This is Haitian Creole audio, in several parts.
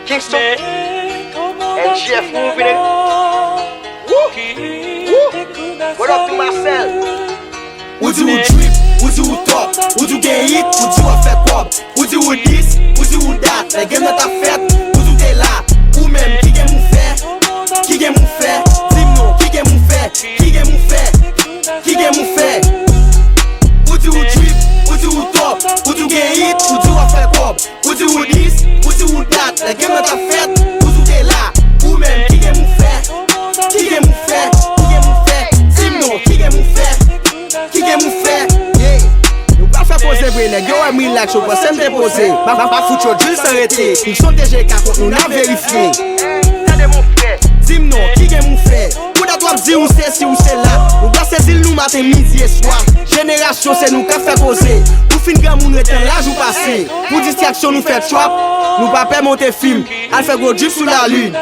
Kingston and Jeff moving it. Woo! What up to Marcel? Ou di ou drip, ou di ou top, ou di ou gen hit, ou di ou fè kob, ou di ou dis, ou di ou dat, le game nan ta fèt, ou di ou te la, ou même qui gen mou fè, qui gen mou fè, dim non, qui gen mou fè, qui gen mou fè, qui gen mou fè. Ou di ou drip, ou di ou top, ou di ou gen hit, ou di ou fè kob, ou di ou dis, ou di ou dat, le game nan ta fèt, ou di ou te la, ou même qui gen mou fè, qui gen mou fè, qui gen mou fè, dim non, qui gen mou fè. Qui gen mou fè? Nou pa fè pose vre nèg, yo wè mwen lak chou pa sem depose. Pa fout yo drill san rete, nou son TG kakot nou nan verifiye. Tade mon frère. Dim non, qui gen mou fè? Ou dat wap di ou se si ou se la. Nou gwa se zil nou matin midi et soir. Génération c'est nous ka fè pose. Ou fin gran moun reten la jou pase. Pou distraction nou fè chwap, nou pa pè monte film. Al fè go drip sou la lune.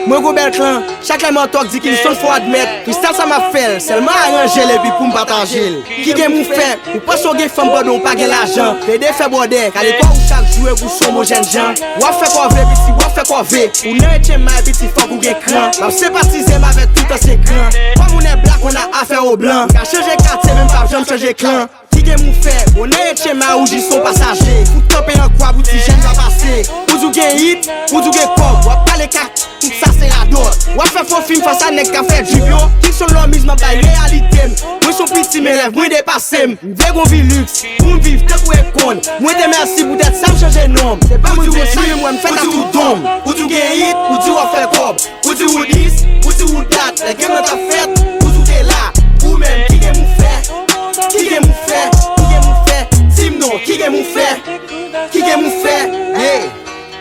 Mwen go bel clan, chaque lèman tok di ki l son fò admet. Kristal sa ma fèl, selman arrange le pi pou m'partajel. Qui gen mou fè? Ou pas so gen fèm bodon pa gen l'argent. Pede fè bode, kale kwa ou chak jouè ou son mojen jan. Wap fè kwa ve, biti wap fè kwa ve. Ou nan etche mal, biti fòk ou gen kran. Map se patizem avè tout an se kran. Kwa mounen blak, on a afè au blanc. Ka chanje kate, men pa jom chanje klan. Qui gen mou fè? On nan etche mal ou di son passager. Ou tope an kwa, bouti jen va pase. Ou du gen hit, ou du gen kob. Wap pale kak, tout ça c'est la dot. Wap fè fò film face à nèg ka fè drip yo. Qui son l'homme ma bay réalité. Moi son petit mes rêves, moi dépassé. M'vè gon vi luxe, pour m'vivre tant ou ekon. Moi te merci pour être ça m'changer nom. C'est pas moi du saluer moi m'fait à tout dom. Ou du gen hit, ou du wap fè kob. Ou du ou dis, ou du ou dat. Le game nan ta fèt, ou du te la. Ou même qui gen mou fè? Qui gen mou fè? Qui gen mou fè? Dim non, qui gen mou fè? Qui gen mou fè? Hey!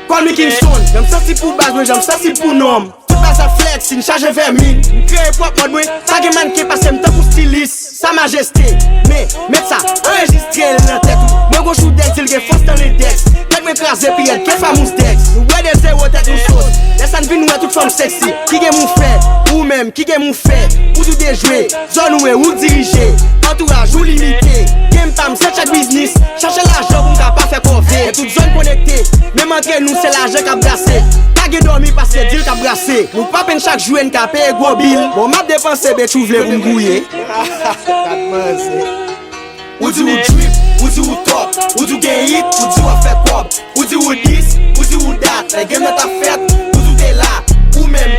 Call me Kingston, j'aime sorti pour base, moi j'aime sorti pour nom. Tout base à flex, une charge vers mine. M'crée propre mode, moi, pas de man qui passe m'temps pour styliste. Sa majesté, mais, mettre ça, enregistré dans la tête. Moi, go chou dex, il force dans les dex. Tête m'écraser, puis elle, qu'est famous dex. Nous ouais des zéro tête ou sauce. Laisse un vin, nous à toute forme sexy. Qui gen mou fait, ou même, qui gen mou fait. Ou tout déjouer, zone ou diriger. Entourage ou limité. Game pam, c'est chaque business. Chercher l'argent pour m'ka pas faire cover. Toute zone connectée, même entre nous, c'est l'argent qu'a brassé. Pas que dormi parce que deal qu'a brassé. Nous pas peine chaque jour n'ka paye gros bill. Bon, m'a dépensé, bet tu vle pour m'gouiller. Ou di ou drip, ou di ou top, ou di gen hit, ou di ou fè kob. Ou di ou dis, ou di ou dat. Le game nan ta fèt, ou di te la, ou même